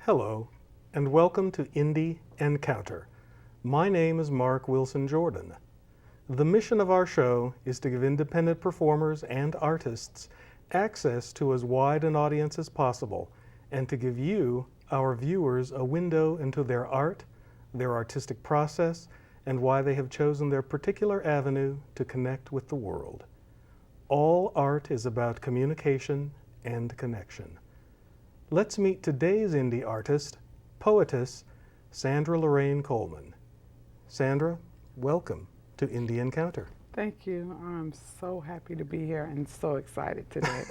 Hello, and welcome to Indie Encounter. My name is Mark Wilson Jordan. The mission of our show is to give independent performers and artists access to as wide an audience as possible, and to give you, our viewers, a window into their art, their artistic process, and why they have chosen their particular avenue to connect with the world. All art is about communication and connection. Let's meet today's indie artist, poetess, Sandra Laraine Coleman. Sandra, welcome to Indie Encounter. Thank you. I'm so happy to be here and so excited today.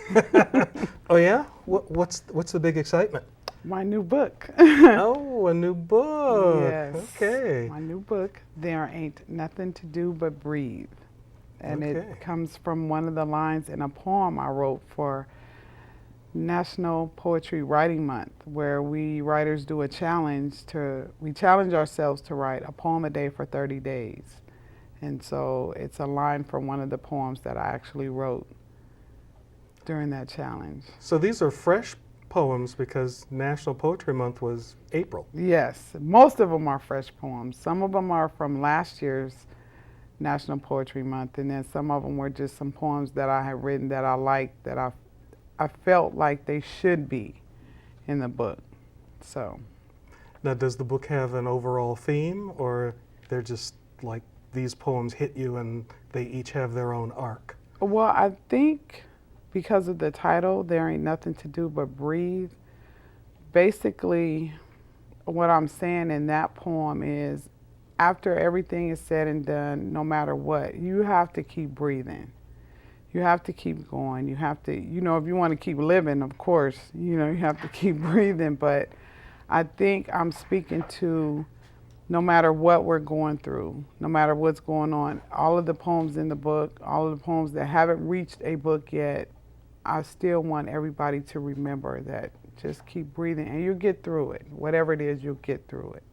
Oh yeah? What's the big excitement? My new book. Oh, a new book. Yes. Okay. My new book, There Ain't Nothing to Do But Breathe. And Okay. it comes from one of the lines in a poem I wrote for National Poetry Writing Month, where we writers do a challenge we challenge ourselves to write a poem a day for 30 days. And so it's a line from one of the poems that I actually wrote during that challenge. So these are fresh poems because National Poetry Month was April. Yes, most of them are fresh poems. Some of them are from last year's National Poetry Month, and then some of them were just some poems that I had written that I liked, that I felt like they should be in the book. So. Now, does the book have an overall theme, or they're just like these poems hit you and they each have their own arc? Well, I think because of the title, There Ain't Nothing to Do But Breathe, basically what I'm saying in that poem is after everything is said and done, no matter what, you have to keep breathing. You have to keep going. You have to, if you want to keep living, of course, you have to keep breathing. But I think I'm speaking to no matter what we're going through, no matter what's going on, all of the poems in the book, all of the poems that haven't reached a book yet, I still want everybody to remember that just keep breathing and you'll get through it. Whatever it is, you'll get through it.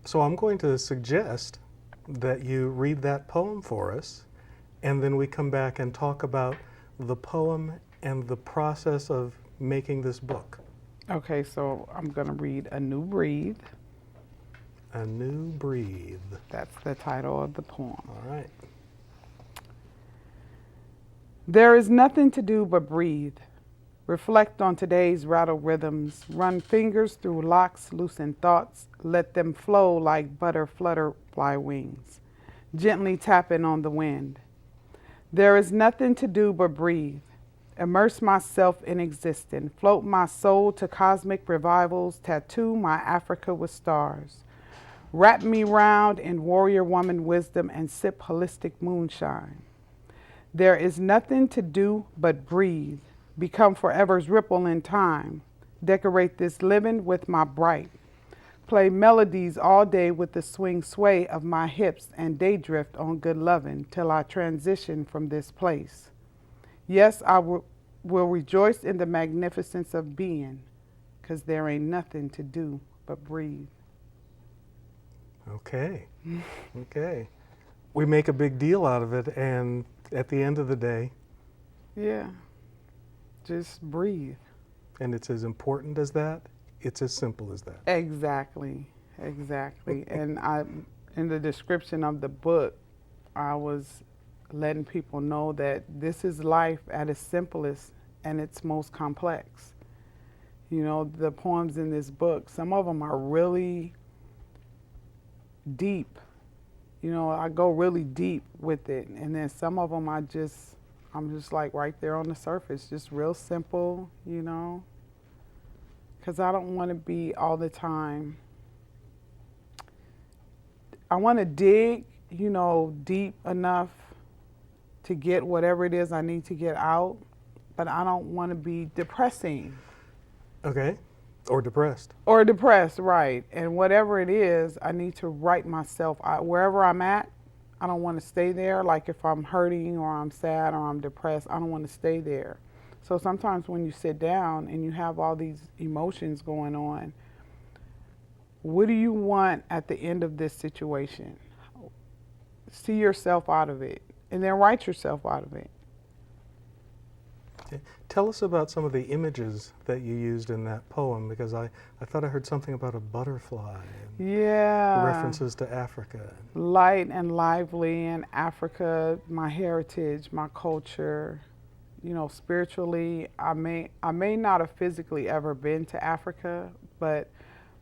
So I'm going to suggest that you read that poem for us, and then we come back and talk about the poem and the process of making this book. Okay, so I'm going to read A New Breathe. A New Breathe. That's the title of the poem. All right. There is nothing to do but breathe. Reflect on today's rattle rhythms. Run fingers through locks, loosen thoughts. Let them flow like butterfly wings. Gently tapping on the wind. There is nothing to do but breathe. Immerse myself in existence. Float my soul to cosmic revivals. Tattoo my Africa with stars. Wrap me round in warrior woman wisdom and sip holistic moonshine. There is nothing to do but breathe. Become forever's ripple in time. Decorate this living with my bright. Play melodies all day with the swing sway of my hips and daydrift on good lovin' till I transition from this place. Yes, I will rejoice in the magnificence of being, 'cause there ain't nothing to do but breathe. Okay. Okay. We make a big deal out of it, and at the end of the day, Yeah, just breathe. and it's as important as that, it's as simple as that. Exactly. And in the description of the book, I was letting people know that this is life at its simplest and its most complex. The poems in this book, some of them are really deep. I go really deep with it. And then some of them I'm just like right there on the surface, just real simple, because I don't want to be all the time. I want to dig, deep enough to get whatever it is I need to get out, but I don't want to be depressing. Okay. Or depressed. Or depressed, right. And whatever it is, I need to write myself out. Wherever I'm at, I don't want to stay there. Like if I'm hurting or I'm sad or I'm depressed, I don't want to stay there. So sometimes when you sit down and you have all these emotions going on, what do you want at the end of this situation? See yourself out of it, and then write yourself out of it. Tell us about some of the images that you used in that poem, because I thought I heard something about a butterfly and Yeah. references to Africa. Light and lively in Africa, my heritage, my culture. You know, spiritually, I may not have physically ever been to Africa, but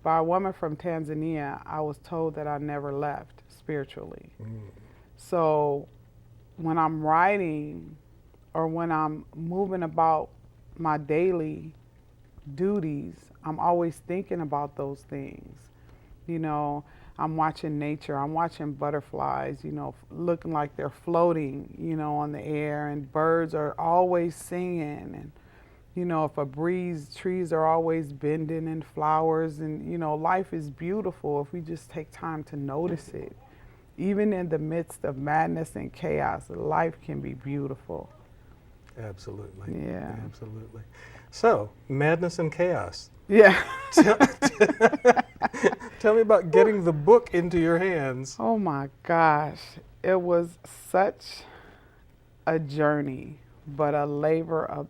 by a woman from Tanzania, I was told that I never left spiritually. So when I'm writing or when I'm moving about my daily duties, I'm always thinking about those things. You know, I'm watching nature, I'm watching butterflies, you know, looking like they're floating, you know, on the air, and birds are always singing, and you know, if a breeze, trees are always bending, and flowers, and you know, life is beautiful if we just take time to notice it. Even in the midst of madness and chaos, life can be beautiful. Absolutely. Yeah. Absolutely. So, madness and chaos. Yeah. Tell me about getting the book into your hands. Oh my gosh. It was such a journey, but a labor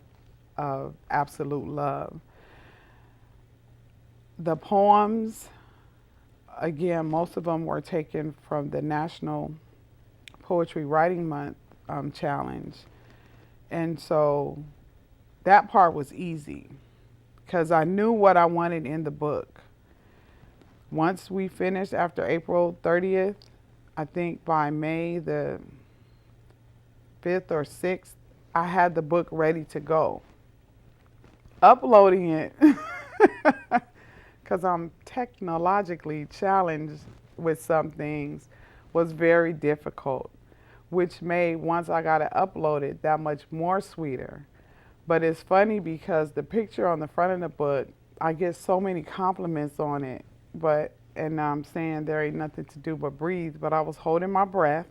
of absolute love. The poems, again, most of them were taken from the National Poetry Writing Month challenge. And so that part was easy because I knew what I wanted in the book. Once we finished after April 30th, I think by May the 5th or 6th, I had the book ready to go. Uploading it, because I'm technologically challenged with some things, was very difficult, which made, once I got it uploaded, that much more sweeter. But it's funny because the picture on the front of the book, I get so many compliments on it, and I'm saying there ain't nothing to do but breathe, but I was holding my breath.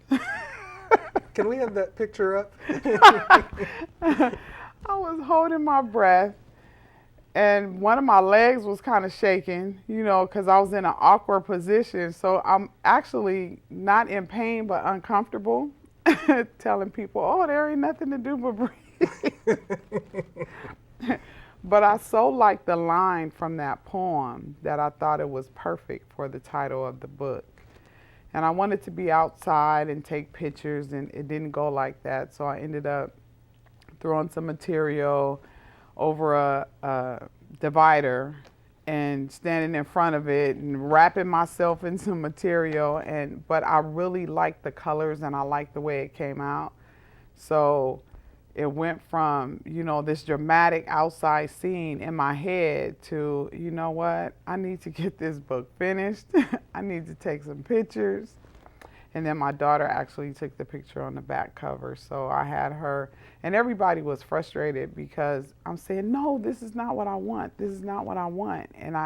Can we have that picture up? I was holding my breath, and one of my legs was kind of shaking, you know, because I was in an awkward position. So I'm actually not in pain, but uncomfortable, telling people, oh, there ain't nothing to do but breathe. But I so liked the line from that poem that I thought it was perfect for the title of the book. And I wanted to be outside and take pictures, and it didn't go like that. So I ended up throwing some material over a divider and standing in front of it and wrapping myself in some material. But I really liked the colors and I liked the way it came out. So it went from, you know, this dramatic outside scene in my head to, you know what, I need to get this book finished. I need to take some pictures. And then my daughter actually took the picture on the back cover. So I had her, and everybody was frustrated because I'm saying, no, this is not what I want. This is not what I want. And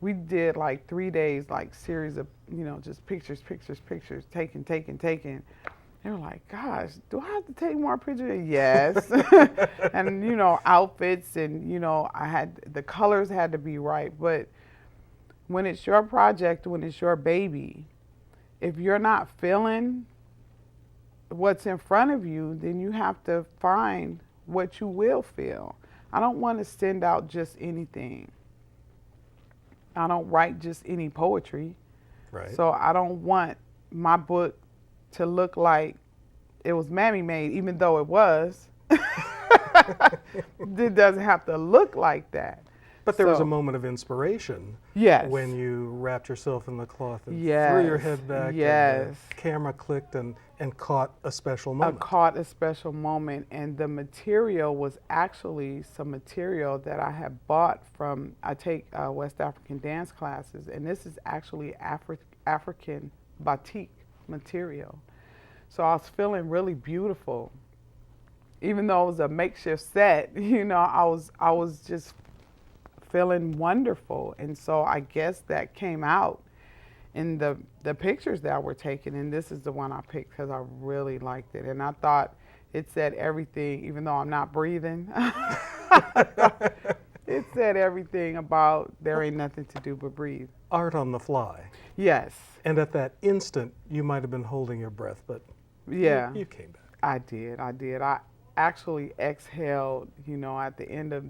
we did like 3 days, like series of, you know, just pictures, taking. They were like, gosh, do I have to take more pictures? Yes. And, you know, outfits, and, you know, the colors had to be right. But when it's your project, when it's your baby, if you're not feeling what's in front of you, then you have to find what you will feel. I don't want to send out just anything. I don't write just any poetry. Right. So I don't want my book to look like it was mammy made, even though it was. It doesn't have to look like that. But there was a moment of inspiration. Yes. When you wrapped yourself in the cloth and Yes. threw your head back. Yes. And the camera clicked and caught a special moment. Caught a special moment. And the material was actually some material that I had bought from, I take West African dance classes, and this is actually African batik material. So I was feeling really beautiful. Even though it was a makeshift set, you know, I was just feeling wonderful. And so I guess that came out in the pictures that were taken, and this is the one I picked because I really liked it. And I thought it said everything, even though I'm not breathing. It said everything about there ain't nothing to do but breathe. Art on the fly. Yes. And at that instant, you might have been holding your breath, but yeah, you came back. I did. actually exhaled, at the end of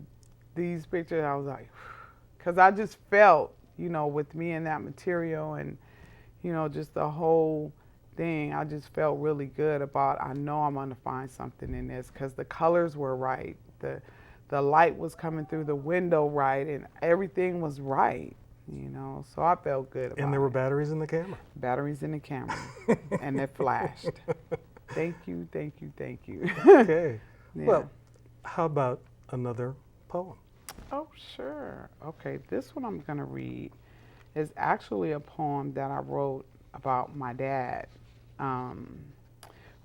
these pictures. I was like, because I just felt, with me and that material and, just the whole thing, I just felt really good about, I know I'm going to find something in this because the colors were right. The light was coming through the window right and everything was right, so I felt good about it. And there were batteries in the camera. Batteries in the camera, and it flashed. Thank you, thank you, thank you. Okay. Yeah. Well, how about another poem? Oh, sure. Okay, this one I'm going to read is actually a poem that I wrote about my dad.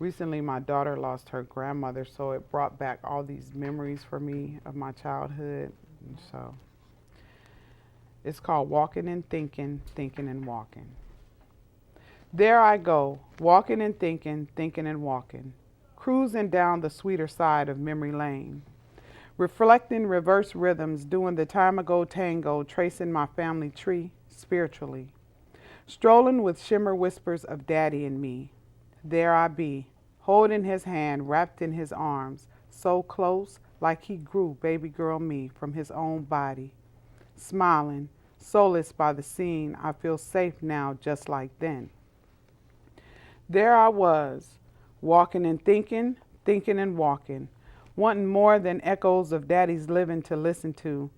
Recently, my daughter lost her grandmother, so it brought back all these memories for me of my childhood. And so it's called Walkin N Thinking, Thinking and Walking. There I go, walking and thinking, thinking and walking, cruising down the sweeter side of memory lane, reflecting reverse rhythms, doing the time ago tango, tracing my family tree spiritually, strolling with shimmer whispers of daddy and me. There I be, holding his hand, wrapped in his arms, so close, like he grew baby girl me from his own body. Smiling, solaced by the scene, I feel safe now just like then. There I was, walking and thinking, thinking and walking, wanting more than echoes of daddy's living to listen to,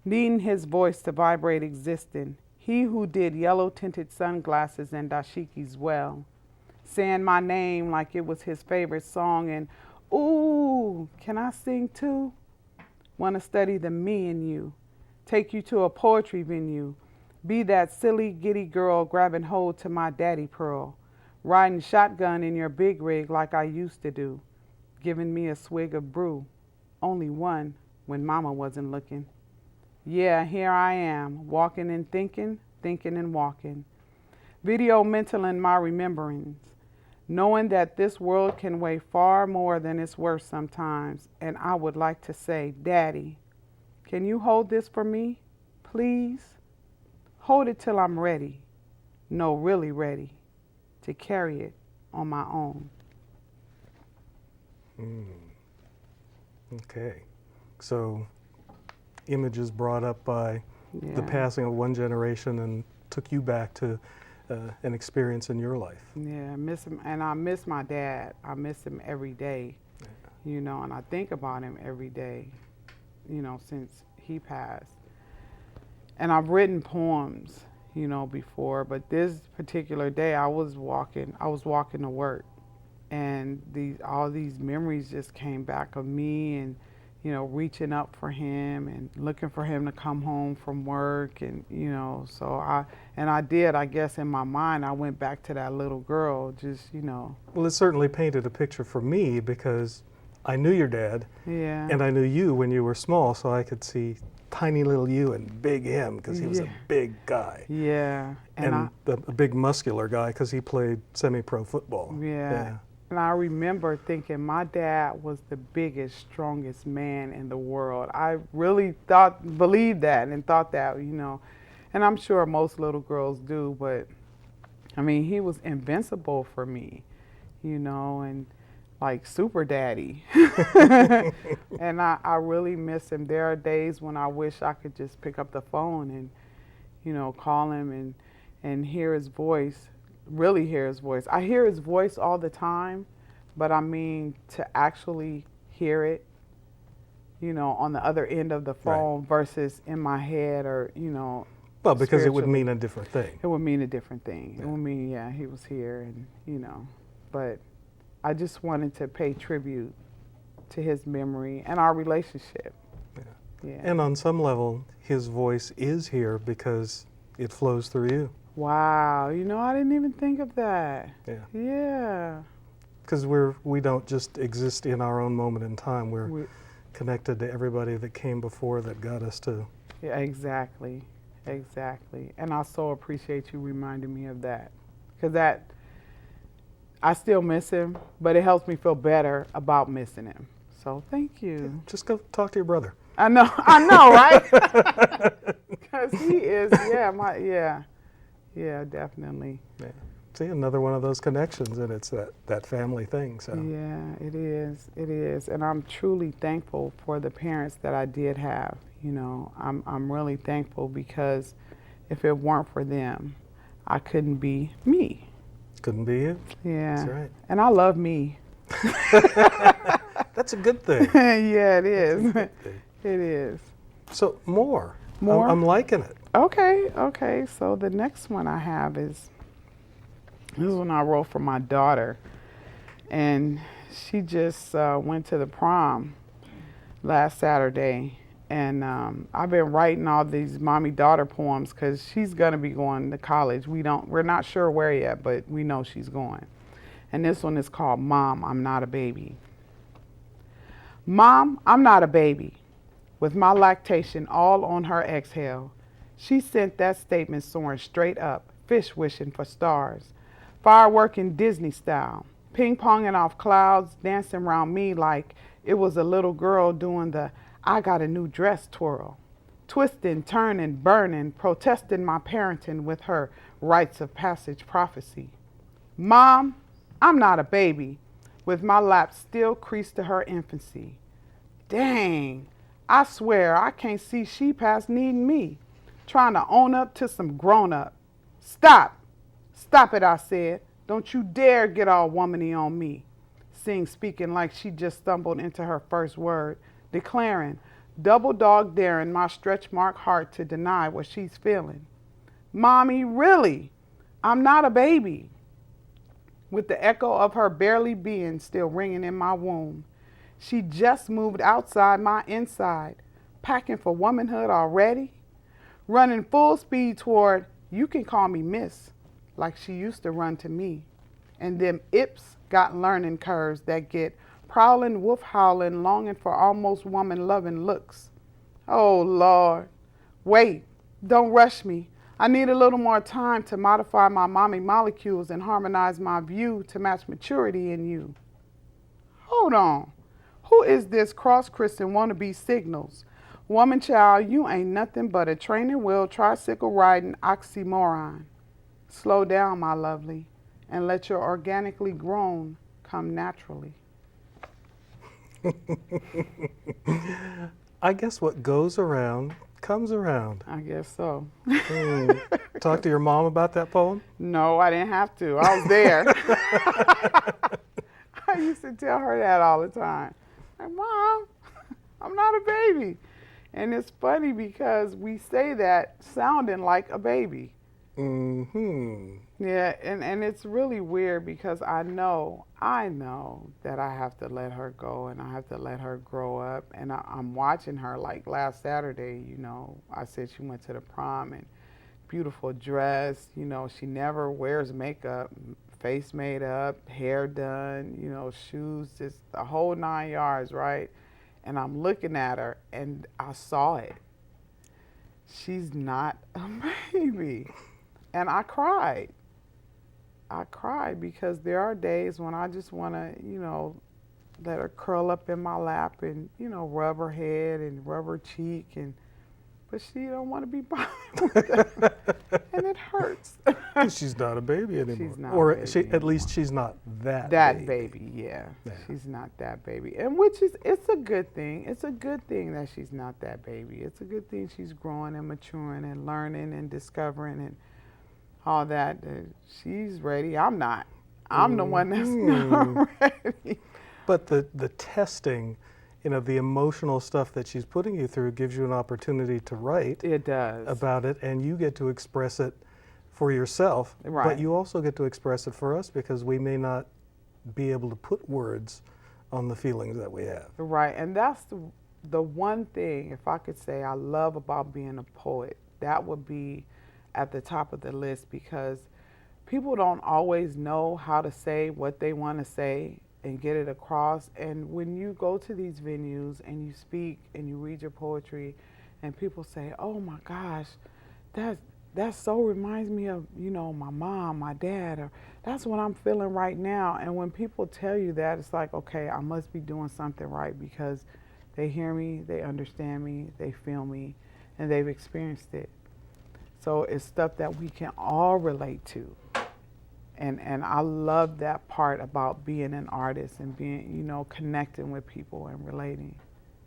needing his voice to vibrate existing, he who did yellow-tinted sunglasses and dashikis well, saying my name like it was his favorite song and, ooh, can I sing too? Want to study the me in you, take you to a poetry venue, be that silly giddy girl grabbing hold to my daddy pearl, riding shotgun in your big rig like I used to do, giving me a swig of brew, only one when mama wasn't looking. Yeah, here I am, walking and thinking, thinking and walking, video mental in my rememberings, knowing that this world can weigh far more than it's worth sometimes, and I would like to say, Daddy, can you hold this for me, please? Hold it till I'm ready, no, really ready, to carry it on my own. Okay. So, images brought up by the passing of one generation and took you back to an experience in your life. Yeah, I miss him, and I miss my dad. I miss him every day, and I think about him every day, since he passed. And I've written poems, before, but this particular day I was walking to work, and all these memories just came back of me and, reaching up for him and looking for him to come home from work, and, so I did, I guess in my mind, I went back to that little girl, just, Well, it certainly painted a picture for me because I knew your dad, and I knew you when you were small, so I could see tiny little you and big him because he was a big guy. Yeah. And a big muscular guy because he played semi-pro football. Yeah. And I remember thinking my dad was the biggest, strongest man in the world. I really believed that and thought that, and I'm sure most little girls do, but I mean, he was invincible for me, and like super daddy. And I really miss him. There are days when I wish I could just pick up the phone and, call him and hear his voice. Really hear his voice. I hear his voice all the time, but I mean to actually hear it, on the other end of the phone versus in my head or, Well, because it would mean a different thing. It would mean a different thing. It would mean, he was here and, but I just wanted to pay tribute to his memory and our relationship. Yeah. And on some level, his voice is here because it flows through you. Wow, I didn't even think of that. Yeah. Because we don't just exist in our own moment in time. We're connected to everybody that came before that got us to. Yeah, exactly. And I so appreciate you reminding me of that. Because I still miss him, but it helps me feel better about missing him. So thank you. Yeah, just go talk to your brother. I know, right? Because he is, yeah, definitely. Yeah. See, another one of those connections, and it's that family thing. So Yeah, it is. It is. And I'm truly thankful for the parents that I did have. You know, I'm really thankful because if it weren't for them, I couldn't be me. couldn't be you. Yeah. That's right. And I love me. That's a good thing. Yeah, it That's a is. good thing. It is. So more. More? I'm liking it. Okay. So the next one I have is this is one I wrote for my daughter. And she just went to the prom last Saturday. And I've been writing all these mommy-daughter poems because she's gonna be going to college. We're not sure where yet, but we know she's going. And this one is called Mom, I'm Not a Baby. Mom, I'm not a baby. With my lactation all on her exhale, she sent that statement soaring straight up, fish wishing for stars, fireworking Disney style, ping-ponging off clouds, dancing around me like it was a little girl doing the I got a new dress twirl, twisting, turning, burning, protesting my parenting with her rites of passage prophecy. Mom, I'm not a baby, with my lap still creased to her infancy. Dang, I swear I can't see she past needing me, trying to own up to some grown up. Stop! Stop it, I said. Don't you dare get all womany on me. Sing speaking like she just stumbled into her first word, declaring, double dog daring my stretch mark heart to deny what she's feeling. Mommy, really? I'm not a baby. With the echo of her barely being still ringing in my womb, she just moved outside my inside, packing for womanhood already, running full speed toward, you can call me miss, like she used to run to me. And them ips got learning curves that get prowling, wolf howling, longing for almost woman loving looks. Oh Lord, wait, don't rush me. I need a little more time to modify my mommy molecules and harmonize my view to match maturity in you. Hold on. Who is this cross-Christian wannabe signals? Woman child, you ain't nothing but a training wheel, tricycle riding oxymoron. Slow down, my lovely, and let your organically grown come naturally. I guess what goes around comes around. I guess so. Talk to your mom about that poem? No, I didn't have to. I was there. I used to tell her that all the time. Like, Mom, I'm not a baby. And it's funny because we say that sounding like a baby. Mm-hmm. Yeah, and it's really weird because I know that I have to let her go and I have to let her grow up. And I'm watching her like last Saturday, you know, I said she went to the prom and beautiful dress, you know, she never wears makeup, face made up, hair done, you know, shoes, just the whole 9 yards, right? And I'm looking at her and I saw it. She's not a baby. And I cried. I cried because there are days when I just want to, you know, let her curl up in my lap and, you know, rub her head and rub her cheek, but she don't want to be bothered with that. And it hurts. She's not a baby anymore. She's not or a baby at least she's not that baby. Yeah. She's not that baby. And it's a good thing. It's a good thing that she's not that baby. It's a good thing she's growing and maturing and learning and discovering and all that. She's ready. I'm not. I'm the one that's not ready. But the testing, you know, the emotional stuff that she's putting you through gives you an opportunity to write It does. about it, and you get to express it for yourself. Right. But you also get to express it for us because we may not be able to put words on the feelings that we have. Right. And that's the one thing, if I could say, I love about being a poet. That would be at the top of the list because people don't always know how to say what they want to say and get it across. And when you go to these venues and you speak and you read your poetry and people say, oh my gosh, that so reminds me of, you know, my mom, my dad, or that's what I'm feeling right now. And when people tell you that, it's like, okay, I must be doing something right because they hear me, they understand me, they feel me, and they've experienced it. So it's stuff that we can all relate to. And I love that part about being an artist and being, connecting with people and relating.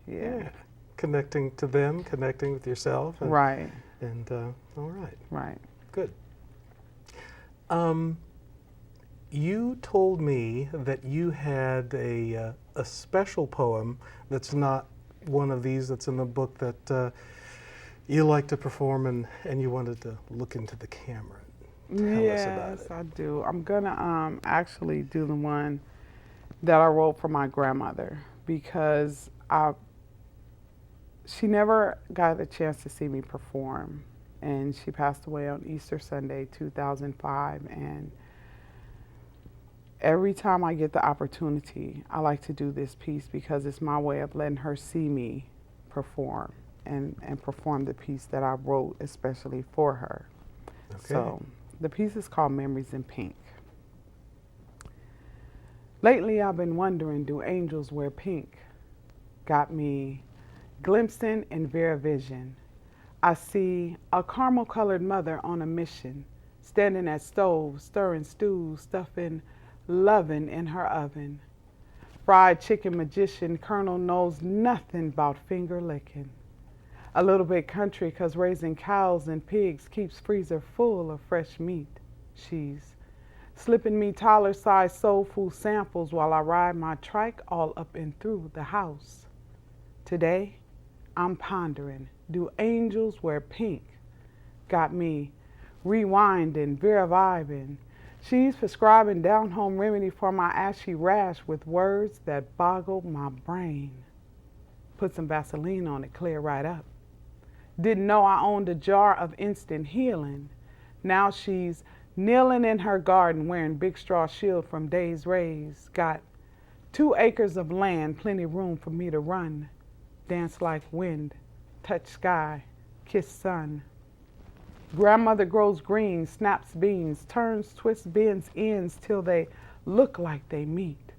Yeah. Connecting to them, connecting with yourself. And, Right. And all right. Right. Good. You told me that you had a special poem that's not one of these that's in the book that you like to perform, and you wanted to look into the camera. Tell us about it. Yes, I do. I'm gonna actually do the one that I wrote for my grandmother because she never got a chance to see me perform, and she passed away on Easter Sunday, 2005. And every time I get the opportunity, I like to do this piece because it's my way of letting her see me perform and perform the piece that I wrote especially for her. Okay. So the piece is called Memories in Pink. Lately I've been wondering, do angels wear pink? Got me glimpsing in Vera vision. I see a caramel-colored mother on a mission, standing at stove, stirring stews, stuffing loving in her oven. Fried chicken magician, Colonel knows nothing about finger licking. A little bit country 'cause raising cows and pigs keeps freezer full of fresh meat. She's slipping me taller-sized soul food samples while I ride my trike all up and through the house. Today, I'm pondering, do angels wear pink? Got me rewinding, vibing. She's prescribing down-home remedy for my ashy rash with words that boggle my brain. Put some Vaseline on it, clear right up. Didn't know I owned a jar of instant healing. Now she's kneeling in her garden wearing big straw shield from days raised. Got 2 acres of land, plenty room for me to run. Dance like wind, touch sky, kiss sun. Grandmother grows green, snaps beans, turns, twists, bends, ends till they look like they meet.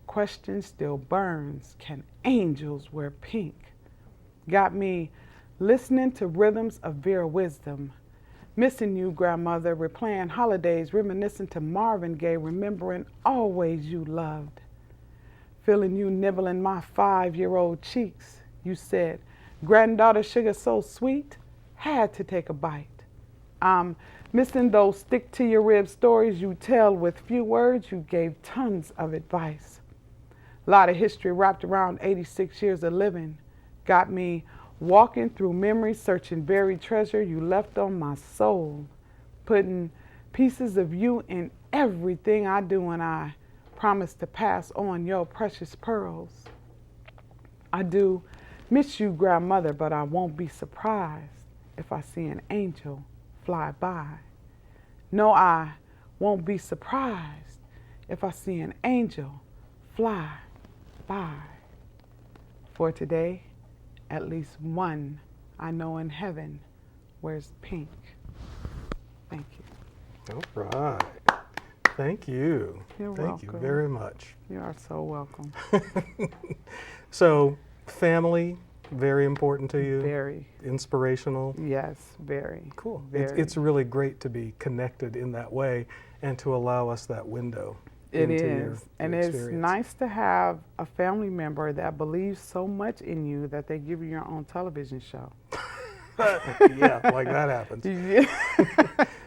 Question still burns, can angels wear pink? Got me listening to rhythms of Vera wisdom. Missing you, grandmother, replaying holidays, reminiscing to Marvin Gaye, remembering always you loved. Feeling you nibbling my 5-year-old cheeks. You said, granddaughter sugar so sweet, had to take a bite. I'm missing those stick to your rib stories you tell with few words. You gave tons of advice. Lot of history wrapped around 86 years of living. Got me walking through memories, searching buried treasure you left on my soul. Putting pieces of you in everything I do, and I promise to pass on your precious pearls. I do miss you, grandmother, but I won't be surprised if I see an angel fly by. No, I won't be surprised if I see an angel fly by. For today, at least one I know in heaven wears pink. Thank you. All right. Thank you. You're Thank welcome. you very much. You are so welcome. So, family, very important to you? Very. Inspirational? Yes, very. Cool. Very. It's really great to be connected in that way and to allow us that window. It into is. And your it's experience. nice to have a family member that believes so much in you that they give you your own television show. Yeah, like that happens. Yeah.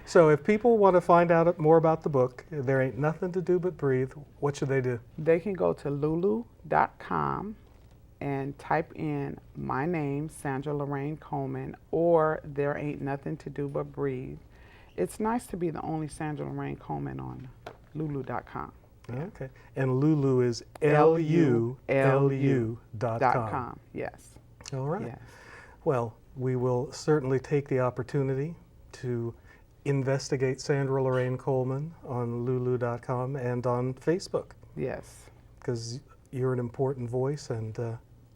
So if people want to find out more about the book, There Ain't Nothing to Do But Breathe, what should they do? They can go to lulu.com and type in my name, Sandra Laraine Coleman, or There Ain't Nothing to Do But Breathe. It's nice to be the only Sandra Laraine Coleman on lulu.com. Okay. And Lulu is LULU.com. Yes. All right. Yes. Well, we will certainly take the opportunity to investigate Sandra Laraine Coleman on lulu.com and on Facebook, Yes. because you're an important voice and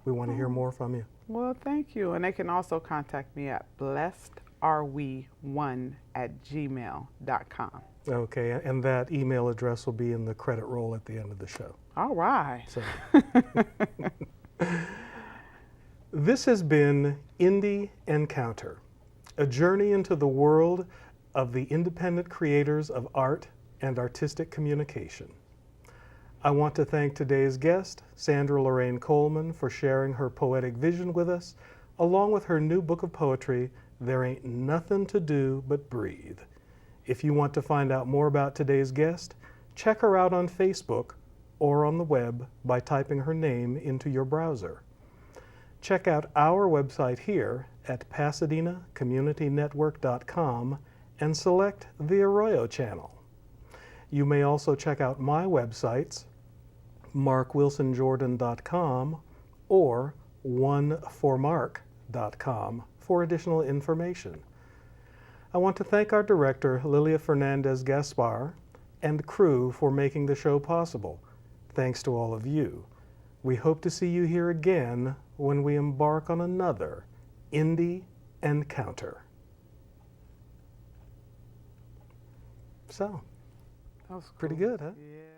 we want to hear more from you. Well, thank you. And they can also contact me at blessedarwe1@gmail.com. Okay, and that email address will be in the credit roll at the end of the show. All right. So. This has been Indie Encounter, a journey into the world of the independent creators of art and artistic communication. I want to thank today's guest, Sandra Laraine Coleman, for sharing her poetic vision with us, along with her new book of poetry, There Ain't Nothin to Do But Breathe. If you want to find out more about today's guest, check her out on Facebook or on the web by typing her name into your browser. Check out our website here at PasadenaCommunityNetwork.com and select the Arroyo channel. You may also check out my websites, markwilsonjordan.com or oneformark.com for additional information. I want to thank our director, Lilia Fernandez-Gaspar, and crew for making the show possible. Thanks to all of you. We hope to see you here again when we embark on another Indie Encounter. So, That was pretty cool. good, huh? Yeah.